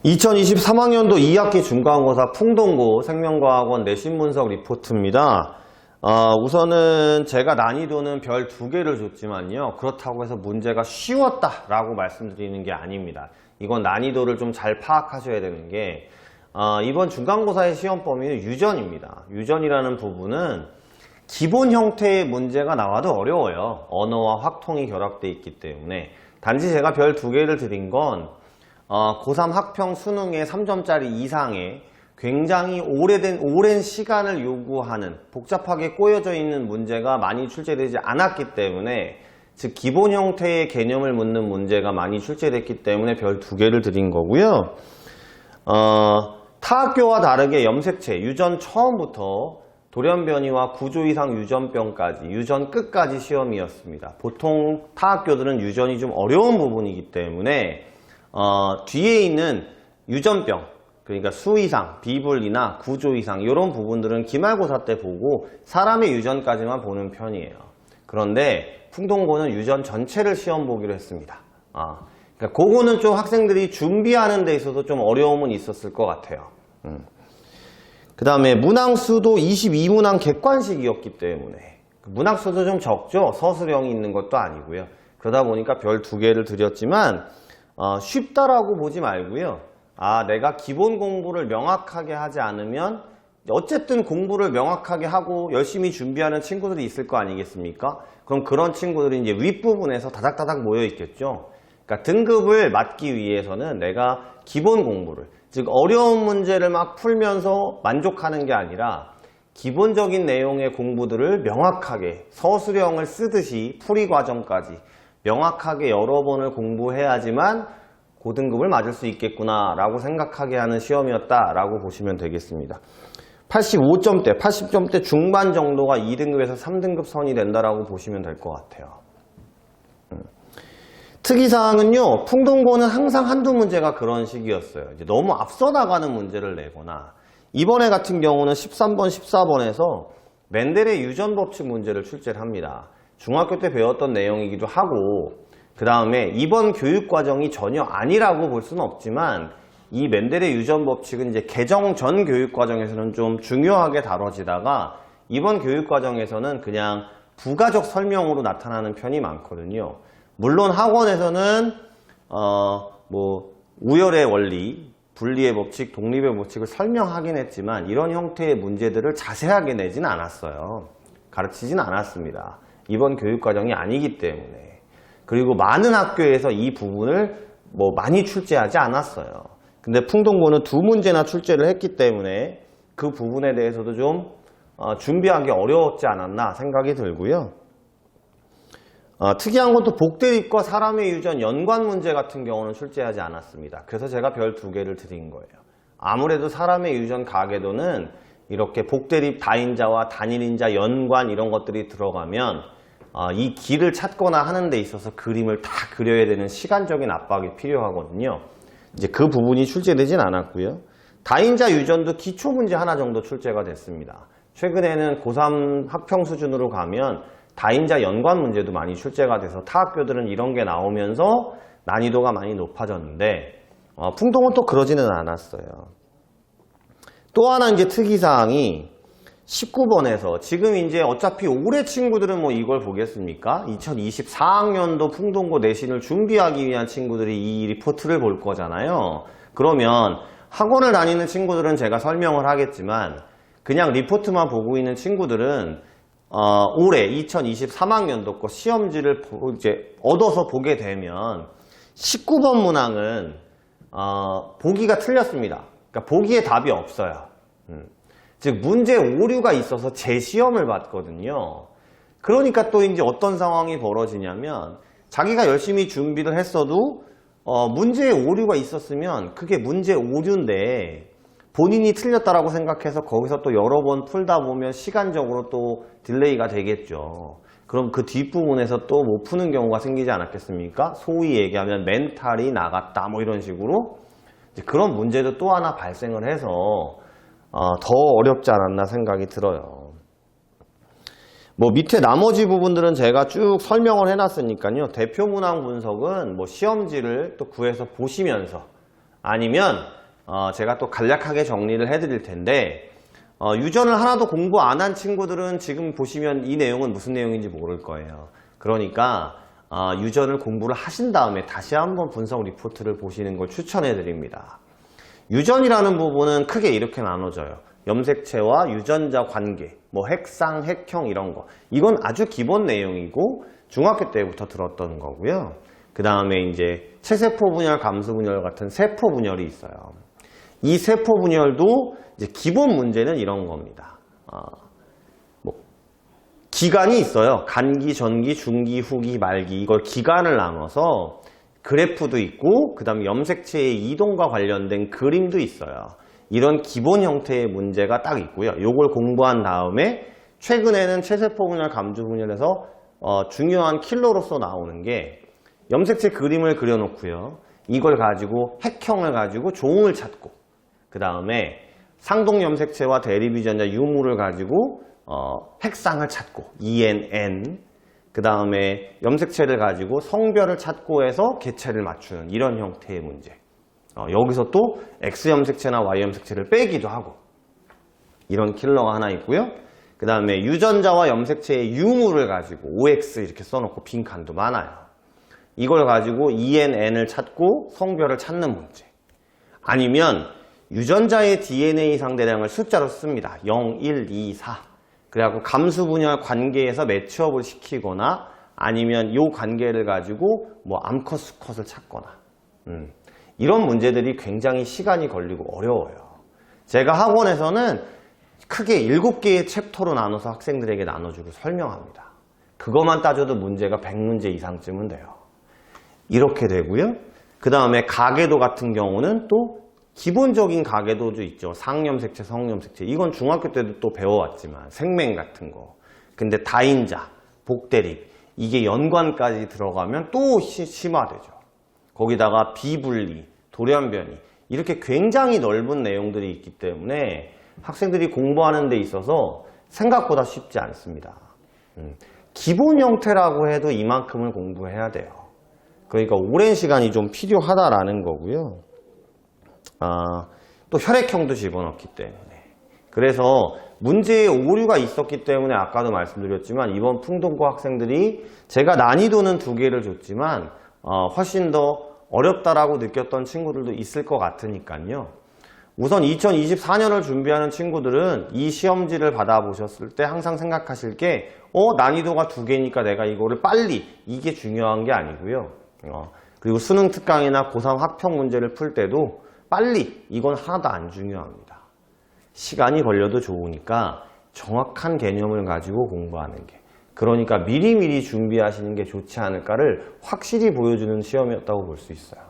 2023학년도 2학기 중간고사 풍동고 생명과학원 내신 분석 리포트입니다. 우선은 제가 난이도는 별 2개를 줬지만요. 그렇다고 해서 문제가 쉬웠다라고 말씀드리는 게 아닙니다. 이건 난이도를 좀 잘 파악하셔야 되는 게 이번 중간고사의 시험 범위는 유전입니다. 유전이라는 부분은 기본 형태의 문제가 나와도 어려워요. 언어와 확통이 결합되어 있기 때문에. 단지 제가 별 2개를 드린 건 고3 학평 수능에 3점짜리 이상의 굉장히 오랜 시간을 요구하는 복잡하게 꼬여져 있는 문제가 많이 출제되지 않았기 때문에, 즉 기본 형태의 개념을 묻는 문제가 많이 출제됐기 때문에 별 2개를 드린 거고요. 타 학교와 다르게 염색체, 유전 처음부터 돌연변이와 구조 이상 유전병까지, 유전 끝까지 시험이었습니다. 보통 타 학교들은 유전이 좀 어려운 부분이기 때문에 뒤에 있는 유전병, 그러니까 수 이상, 비분리나 구조 이상 이런 부분들은 기말고사 때 보고 사람의 유전까지만 보는 편이에요. 그런데 풍동고는 유전 전체를 시험 보기로 했습니다. 그러니까 그거는 좀 학생들이 준비하는 데 있어서 좀 어려움은 있었을 것 같아요. 그 다음에 문항수도 22문항 객관식이었기 때문에 문항수도 좀 적죠. 서술형이 있는 것도 아니고요. 그러다 보니까 별 2개를 드렸지만 쉽다라고 보지 말고요. 내가 기본 공부를 명확하게 하지 않으면 어쨌든 공부를 명확하게 하고 열심히 준비하는 친구들이 있을 거 아니겠습니까? 그럼 그런 친구들이 이제 윗부분에서 다닥다닥 모여 있겠죠. 그러니까 등급을 맞기 위해서는 내가 기본 공부를, 즉 어려운 문제를 막 풀면서 만족하는 게 아니라 기본적인 내용의 공부들을 명확하게 서술형을 쓰듯이 풀이 과정까지 명확하게 여러 번을 공부해야지만 고등급을 맞을 수 있겠구나 라고 생각하게 하는 시험이었다 라고 보시면 되겠습니다. 85점대, 80점대 중반 정도가 2등급에서 3등급 선이 된다라고 보시면 될 것 같아요. 특이사항은요, 풍동고는 항상 한두 문제가 그런 식이었어요. 이제 너무 앞서 나가는 문제를 내거나, 이번에 같은 경우는 13번, 14번에서 멘델의 유전법칙 문제를 출제를 합니다. 중학교 때 배웠던 내용이기도 하고, 그 다음에 이번 교육과정이 전혀 아니라고 볼 수는 없지만, 이 멘델의 유전법칙은 이제 개정 전 교육과정에서는 좀 중요하게 다뤄지다가, 이번 교육과정에서는 그냥 부가적 설명으로 나타나는 편이 많거든요. 물론 학원에서는 우열의 원리, 분리의 법칙, 독립의 법칙을 설명하긴 했지만 이런 형태의 문제들을 자세하게 내지는 않았어요. 가르치진 않았습니다. 이번 교육과정이 아니기 때문에. 그리고 많은 학교에서 이 부분을 많이 출제하지 않았어요. 근데 풍동고는 2문제나 출제를 했기 때문에 그 부분에 대해서도 좀 준비하기 어려웠지 않았나 생각이 들고요. 특이한 것도 복대립과 사람의 유전 연관 문제 같은 경우는 출제하지 않았습니다. 그래서 제가 별 2개를 드린 거예요. 아무래도 사람의 유전 가계도는 이렇게 복대립 다인자와 단일인자 연관 이런 것들이 들어가면 이 길을 찾거나 하는 데 있어서 그림을 다 그려야 되는 시간적인 압박이 필요하거든요. 이제 그 부분이 출제되진 않았고요. 다인자 유전도 기초 문제 하나 정도 출제가 됐습니다. 최근에는 고3 학평 수준으로 가면 다인자 연관 문제도 많이 출제가 돼서 타 학교들은 이런 게 나오면서 난이도가 많이 높아졌는데 풍동은 또 그러지는 않았어요. 또 하나 이제 특이사항이 19번에서 지금 이제 어차피 올해 친구들은 이걸 보겠습니까? 2024학년도 풍동고 내신을 준비하기 위한 친구들이 이 리포트를 볼 거잖아요. 그러면 학원을 다니는 친구들은 제가 설명을 하겠지만 그냥 리포트만 보고 있는 친구들은 올해 2023학년도 거 시험지를 이제 얻어서 보게 되면 19번 문항은 보기가 틀렸습니다. 그러니까 보기에 답이 없어요. 즉 문제 오류가 있어서 재시험을 봤거든요. 그러니까 또 이제 어떤 상황이 벌어지냐면 자기가 열심히 준비를 했어도 문제에 오류가 있었으면 그게 문제 오류인데 본인이 틀렸다라고 생각해서 거기서 또 여러 번 풀다 보면 시간적으로 또 딜레이가 되겠죠. 그럼 그 뒷부분에서 또 못 푸는 경우가 생기지 않았겠습니까? 소위 얘기하면 멘탈이 나갔다 이런 식으로 이제 그런 문제도 또 하나 발생을 해서 더 어렵지 않았나 생각이 들어요. 밑에 나머지 부분들은 제가 쭉 설명을 해놨으니까요. 대표 문항 분석은 시험지를 또 구해서 보시면서 아니면 제가 또 간략하게 정리를 해드릴 텐데 유전을 하나도 공부 안 한 친구들은 지금 보시면 이 내용은 무슨 내용인지 모를 거예요. 그러니까 유전을 공부를 하신 다음에 다시 한번 분석 리포트를 보시는 걸 추천해 드립니다. 유전이라는 부분은 크게 이렇게 나눠져요. 염색체와 유전자 관계, 뭐 핵상, 핵형 이런 거. 이건 아주 기본 내용이고 중학교 때부터 들었던 거고요. 그 다음에 이제 체세포 분열, 감수 분열 같은 세포 분열이 있어요. 이 세포 분열도 이제 기본 문제는 이런 겁니다. 기간이 있어요. 간기, 전기, 중기, 후기, 말기. 이걸 기간을 나눠서 그래프도 있고 그 다음에 염색체의 이동과 관련된 그림도 있어요. 이런 기본 형태의 문제가 딱 있고요. 이걸 공부한 다음에 최근에는 체세포 분열, 감수 분열에서 중요한 킬러로서 나오는 게 염색체 그림을 그려놓고요. 이걸 가지고 핵형을 가지고 종을 찾고 그 다음에 상동 염색체와 대립 유전자 유무를 가지고 핵상을 찾고 ENN 그 다음에 염색체를 가지고 성별을 찾고 해서 개체를 맞추는 이런 형태의 문제. 여기서 또 X 염색체나 Y 염색체를 빼기도 하고 이런 킬러가 하나 있고요. 그 다음에 유전자와 염색체의 유무를 가지고 OX 이렇게 써놓고 빈 칸도 많아요. 이걸 가지고 ENN을 찾고 성별을 찾는 문제. 아니면 유전자의 DNA 상대량을 숫자로 씁니다. 0, 1, 2, 4. 그래갖고 감수 분열 관계에서 매치업을 시키거나 아니면 이 관계를 가지고 뭐 암컷, 수컷을 찾거나 이런 문제들이 굉장히 시간이 걸리고 어려워요. 제가 학원에서는 크게 7개의 챕터로 나눠서 학생들에게 나눠주고 설명합니다. 그것만 따져도 문제가 100문제 이상쯤은 돼요. 이렇게 되고요. 그 다음에 가계도 같은 경우는 또 기본적인 가계도도 있죠. 상염색체, 성염색체. 이건 중학교 때도 또 배워왔지만 생맹 같은 거. 근데 다인자, 복대립 이게 연관까지 들어가면 또 심화되죠. 거기다가 비분리, 돌연변이 이렇게 굉장히 넓은 내용들이 있기 때문에 학생들이 공부하는 데 있어서 생각보다 쉽지 않습니다. 기본 형태라고 해도 이만큼을 공부해야 돼요. 그러니까 오랜 시간이 좀 필요하다라는 거고요. 또 혈액형도 집어넣기 때문에 그래서 문제에 오류가 있었기 때문에 아까도 말씀드렸지만 이번 풍동고 학생들이 제가 난이도는 2개를 줬지만 훨씬 더 어렵다라고 느꼈던 친구들도 있을 것 같으니까요. 우선 2024년을 준비하는 친구들은 이 시험지를 받아보셨을 때 항상 생각하실 게 난이도가 2개니까 내가 이거를 빨리 이게 중요한 게 아니고요. 그리고 수능 특강이나 고3 학평 문제를 풀 때도 빨리 이건 하나도 안 중요합니다. 시간이 걸려도 좋으니까 정확한 개념을 가지고 공부하는 게 그러니까 미리미리 준비하시는 게 좋지 않을까를 확실히 보여주는 시험이었다고 볼 수 있어요.